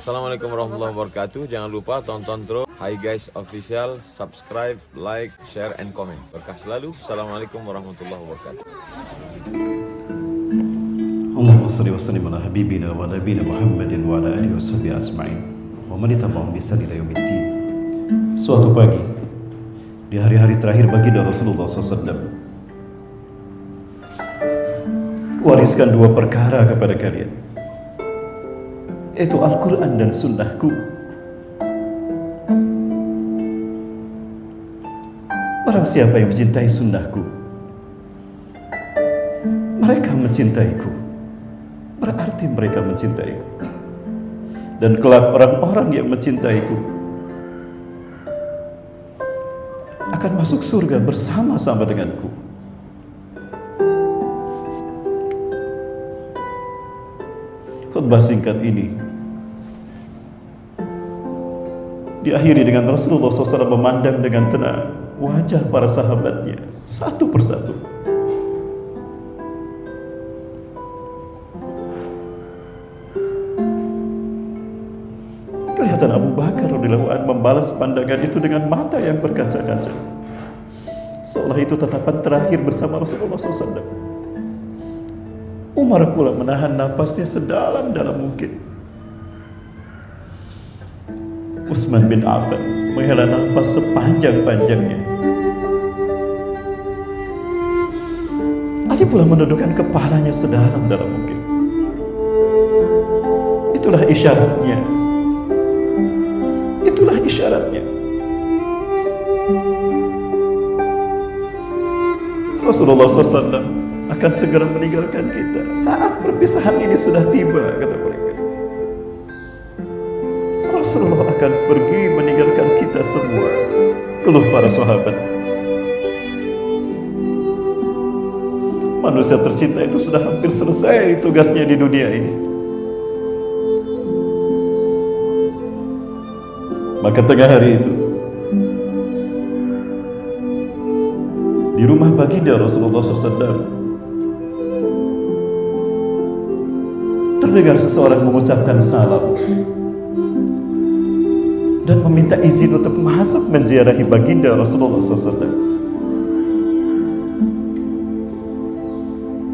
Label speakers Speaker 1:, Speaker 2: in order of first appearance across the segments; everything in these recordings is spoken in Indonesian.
Speaker 1: Assalamualaikum warahmatullahi wabarakatuh. Jangan lupa tonton terus Hi Guys Official, subscribe, like, share, and comment. Berkah selalu. Assalamualaikum warahmatullahi wabarakatuh.
Speaker 2: Allahumma salli wa sallim ala habibina wa nabiyina Muhammadin wa ala alihi wa sahbihi ajma'in wa man tabi'ahum bi ihsan ila yaumiddin. Suatu pagi di hari-hari terakhir baginda Rasulullah SAW, wariskan dua perkara kepada kalian, yaitu Al-Quran dan Sunnahku. Barang siapa yang mencintai Sunnahku, mereka mencintaiku, berarti mereka mencintaiku. Dan kelak orang-orang yang mencintaiku akan masuk surga bersama-sama denganku. Khutbah singkat ini diakhiri dengan Rasulullah SAW memandang dengan tenang wajah para sahabatnya satu persatu. Kelihatan Abu Bakar radhiyallahu anhu membalas pandangan itu dengan mata yang berkaca-kaca, seolah itu tatapan terakhir bersama Rasulullah SAW. Umar pula menahan napasnya sedalam-dalam mungkin. Utsman bin Affan menghela napas sepanjang-panjangnya. Ali pula menundukkan kepalanya sedalam-dalam mungkin. Itulah isyaratnya. Itulah isyaratnya. Rasulullah SAW akan segera meninggalkan kita. Saat perpisahan ini sudah tiba, kata mereka. Rasulullah akan pergi meninggalkan kita semua, keluh para sahabat. Manusia tercinta itu sudah hampir selesai tugasnya di dunia ini. Maka tengah hari itu, di rumah baginda Rasulullah SAW, terdengar seseorang mengucapkan salam dan meminta izin untuk masuk menziarahi baginda Rasulullah SAW.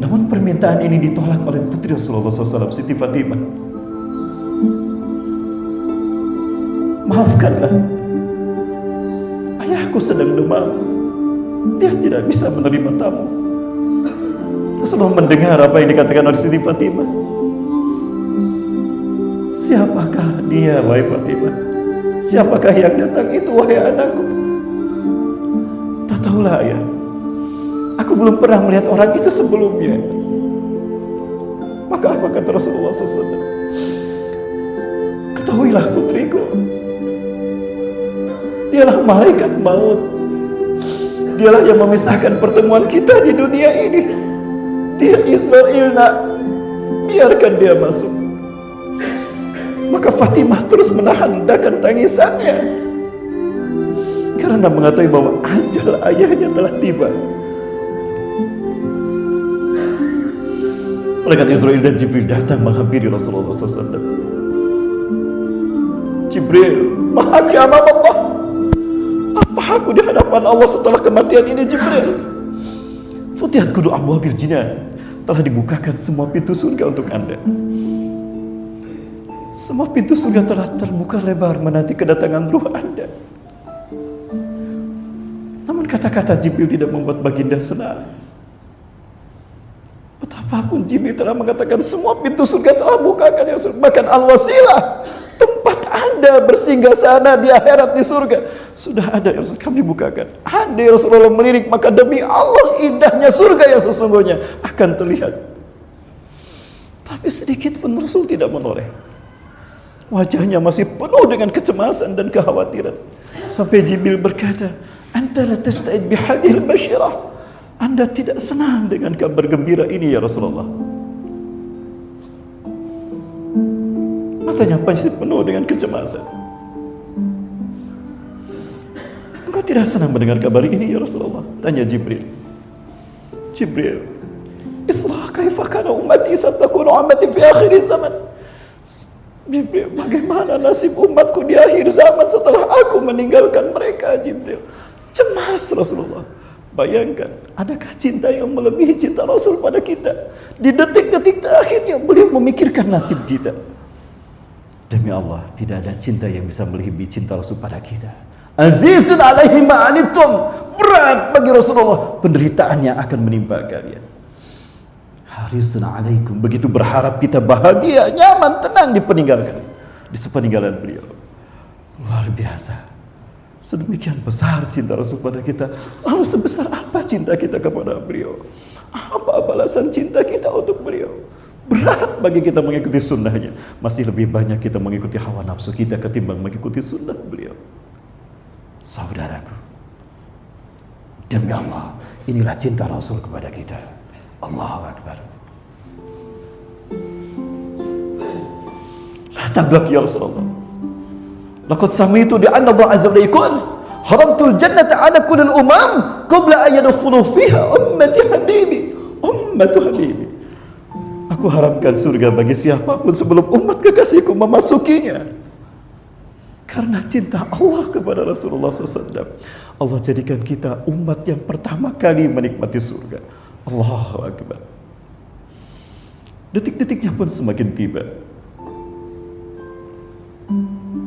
Speaker 2: Namun permintaan ini ditolak oleh putri Rasulullah SAW, Siti Fatimah. Maafkanlah, ayahku sedang demam, dia tidak bisa menerima tamu. Rasulullah mendengar apa yang dikatakan oleh Siti Fatimah. Siapakah dia, wahai Fatimah? Siapakah yang datang itu, wahai anakku? Tak tahulah, ayah. Aku belum pernah melihat orang itu sebelumnya. Maka apa kata Rasulullah SAW? Ketahuilah putriku, dialah malaikat maut. Dialah yang memisahkan pertemuan kita di dunia ini. Dia Israel, nak. Biarkan dia masuk. Maka Fatimah terus menahan hendakan tangisannya karena mengetahui bahwa ajal ayahnya telah tiba. Malaikat Israel dan Jibril datang menghampiri Rasulullah SAW. Jibril, maha kiamat Allah. Apa aku di hadapan Allah setelah kematian ini, Jibril? Futihat kudu abwabil jinan, telah dibukakan semua pintu surga untuk Anda. Semua pintu surga telah terbuka lebar menanti kedatangan ruh Anda. Namun kata-kata Jibril tidak membuat baginda senang. Betapapun Jibril telah mengatakan semua pintu surga telah bukakan, ya surga. Bahkan al-wasilah, tempat Anda bersinggah sana di akhirat di surga, sudah ada, ya Rasul, kami bukakan. Ada, ya Rasulullah melirik, maka demi Allah indahnya surga yang sesungguhnya akan terlihat. Tapi sedikit pun Rasul tidak menoleh. Wajahnya masih penuh dengan kecemasan dan kekhawatiran. Sampai Jibril berkata, "Anta la tasta'id bihadhil basyirah." Anda tidak senang dengan kabar gembira ini, ya Rasulullah. Matanya masih penuh dengan kecemasan. Engkau tidak senang mendengar kabar ini, ya Rasulullah? Tanya Jibril. Jibril, Islah kaifa kana ummati satakunu ummati fi akhir zaman. Jibril, bagaimana nasib umatku di akhir zaman setelah aku meninggalkan mereka, Jibril? Cemas Rasulullah. Bayangkan, adakah cinta yang melebihi cinta Rasul pada kita? Di detik-detik terakhirnya beliau memikirkan nasib kita. Demi Allah, tidak ada cinta yang bisa melebihi cinta Rasul pada kita. Azizun alaihi ma'anitum. Berat bagi Rasulullah penderitaan yang akan menimpa kalian. Harisun alaikum. Begitu berharap kita bahagia, nyaman, tenang di sepeninggalan beliau. Luar biasa. Sedemikian besar cinta Rasul pada kita. Lalu sebesar apa cinta kita kepada beliau? Apa balasan cinta kita untuk beliau? Berat bagi kita mengikuti sunnahnya. Masih lebih banyak kita mengikuti hawa nafsu kita ketimbang mengikuti sunnah beliau. Saudaraku, demi Allah, inilah cinta Rasul kepada kita. Allahu Akbar. La taglak ya Rasulullah. Laqad sami'tu di anna Allah azza wa jalla yaqul haramtul jannata ala kullil umam qabla an yadkhulu fiha ummati habibi. Ummatu habibi. Aku haramkan surga bagi siapapun sebelum umat kekasihku memasukinya. Karena cinta Allah kepada Rasulullah SAW, Allah jadikan kita umat yang pertama kali menikmati surga. Allahu Akbar. Detik-detiknya pun semakin tiba.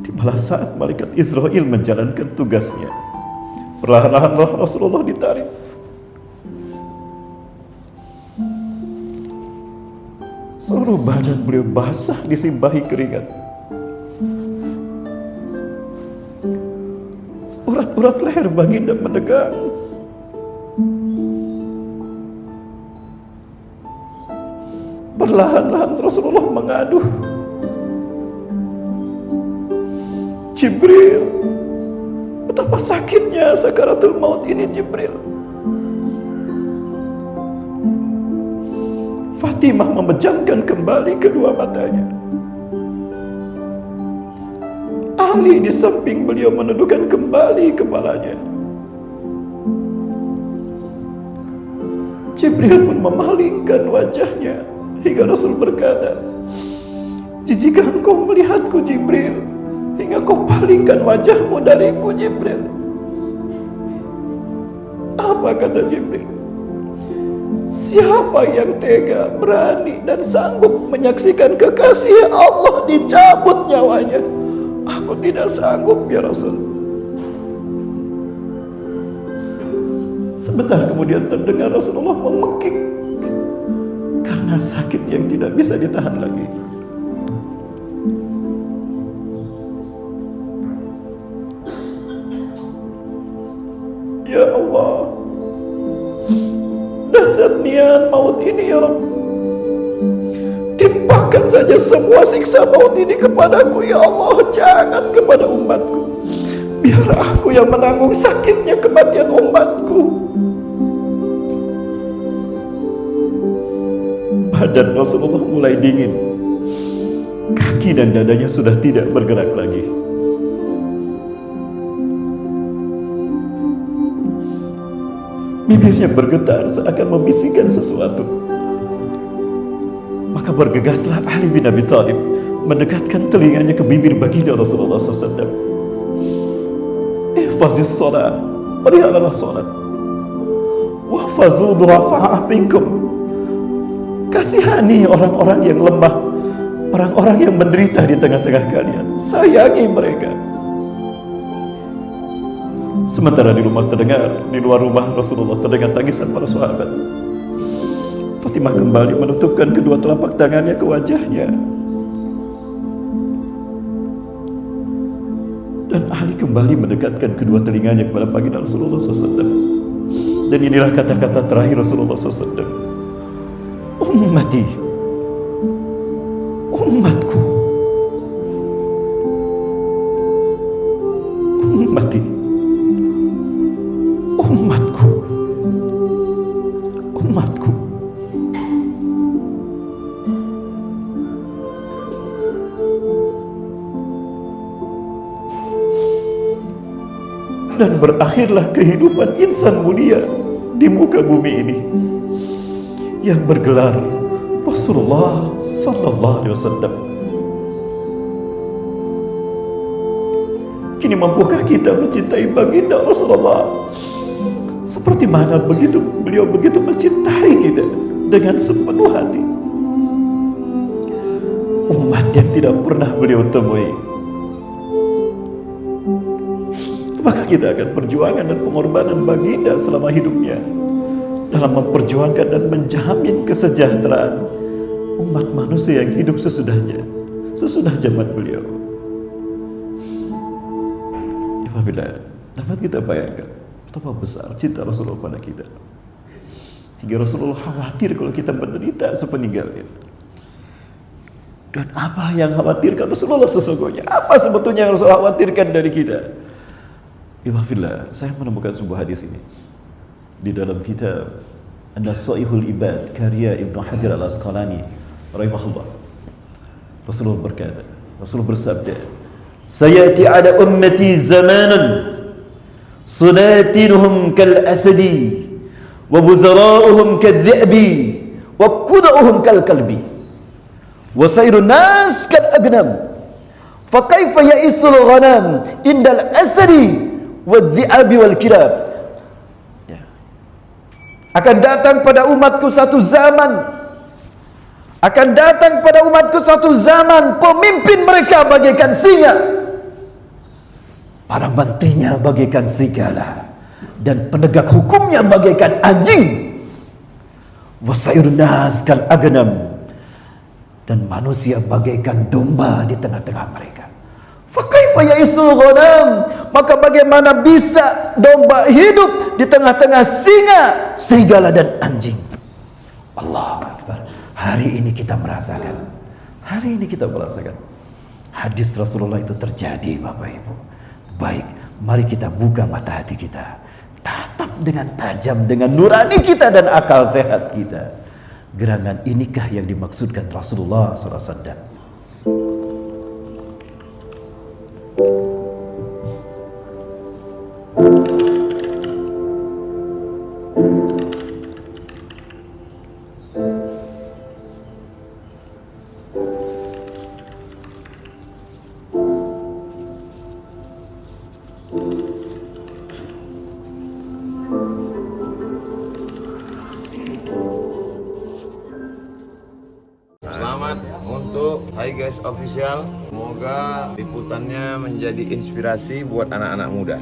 Speaker 2: Tibalah saat malaikat Israel menjalankan tugasnya. Perlahan-lahan Rasulullah ditarik. Seluruh badan beliau basah disimbahi keringat. Urat-urat leher baginda menegang. Perlahan-lahan Rasulullah mengaduh, Jibril, betapa sakitnya sakaratul maut ini Jibril. Fatimah memejamkan kembali kedua matanya. Ali di samping beliau menundukkan kembali kepalanya. Jibril pun memalingkan wajahnya hingga Rasul berkata, "Jika engkau melihatku Jibril, hingga kau palingkan wajahmu dariku Jibril." Apa kata Jibril? Siapa yang tega, berani dan sanggup menyaksikan kekasih Allah dicabut nyawanya? Aku tidak sanggup ya Rasul. Sebentar kemudian terdengar Rasulullah memekik karena sakit yang tidak bisa ditahan lagi. Ya Allah, dasar niat maut ini ya Rabb. Timpakan saja semua siksa maut ini kepadaku ya Allah, jangan kepada umatku. Biar aku yang menanggung sakitnya kematian umatku. Badan Rasulullah mulai dingin. Kaki dan dadanya sudah tidak bergerak lagi. Bibirnya bergetar seakan membisikkan sesuatu. Maka bergegaslah Ali bin Abi Thalib mendekatkan telinganya ke bibir baginda Rasulullah SAW. Ihfazis salat, perihalalah salat. Wahfazu du'afa'a minkum. Kasihani orang-orang yang lemah, orang-orang yang menderita di tengah-tengah kalian. Sayangi mereka. Sementara di luar rumah Rasulullah terdengar tangisan para sahabat. Fatimah kembali menutupkan kedua telapak tangannya ke wajahnya. Dan Ali kembali mendekatkan kedua telinganya kepada baginda Rasulullah SAW. Dan inilah kata-kata terakhir Rasulullah SAW. Ummati, umatku, ummati, umatku, umatku. Dan berakhirlah kehidupan insan mulia di muka bumi ini yang bergelar Rasulullah Sallallahu Alaihi Wasallam. Kini mampukah kita mencintai baginda Rasulullah seperti mana beliau begitu mencintai kita dengan sepenuh hati? Umat yang tidak pernah beliau temui, maka kita akan perjuangan dan pengorbanan baginda selama hidupnya dalam memperjuangkan dan menjamin kesejahteraan umat manusia yang hidup sesudahnya, sesudah zaman beliau. Apabila dapat kita bayangkan betapa besar cinta Rasulullah pada kita, hingga Rasulullah khawatir kalau kita menderita sepeninggalnya. Dan apa yang khawatirkan Rasulullah sesungguhnya? Apa sebetulnya yang Rasulullah khawatirkan dari kita? Alhamdulillah, saya menemukan sebuah hadis ini di dalam kitab An-Nasaihul Ibad karya Ibnu Hajar Al-Asqalani rahimahullah. Rasulullah berkata, Rasulullah bersabda, "Sayati ala ummati zamanan sunatinuhum kal asadi wa buzara'uhum kadh-dhi'bi wa quda'uhum kal kalbi wa sayrun nas kal agnam fa kaifa ya'isul ghanam indal asadi wadh-dhi'abi wal kirab." Akan datang pada umatku satu zaman, akan datang pada umatku satu zaman, pemimpin mereka bagaikan singa, para menterinya bagaikan serigala, dan penegak hukumnya bagaikan anjing. Wasairun nas kal agnam, dan manusia bagaikan domba di tengah-tengah mereka. Fa kaifa ya'isul ghanam, maka bagaimana bisa domba hidup di tengah-tengah singa, serigala dan anjing? Allahu Akbar. Hari ini kita merasakan, hadis Rasulullah itu terjadi, Bapak Ibu. Baik, mari kita buka mata hati kita, tatap dengan tajam dengan nurani kita dan akal sehat kita. Gerangan inikah yang dimaksudkan Rasulullah SAW?
Speaker 1: Selamat untuk Hi Guys Official. Semoga liputannya menjadi inspirasi buat anak-anak muda.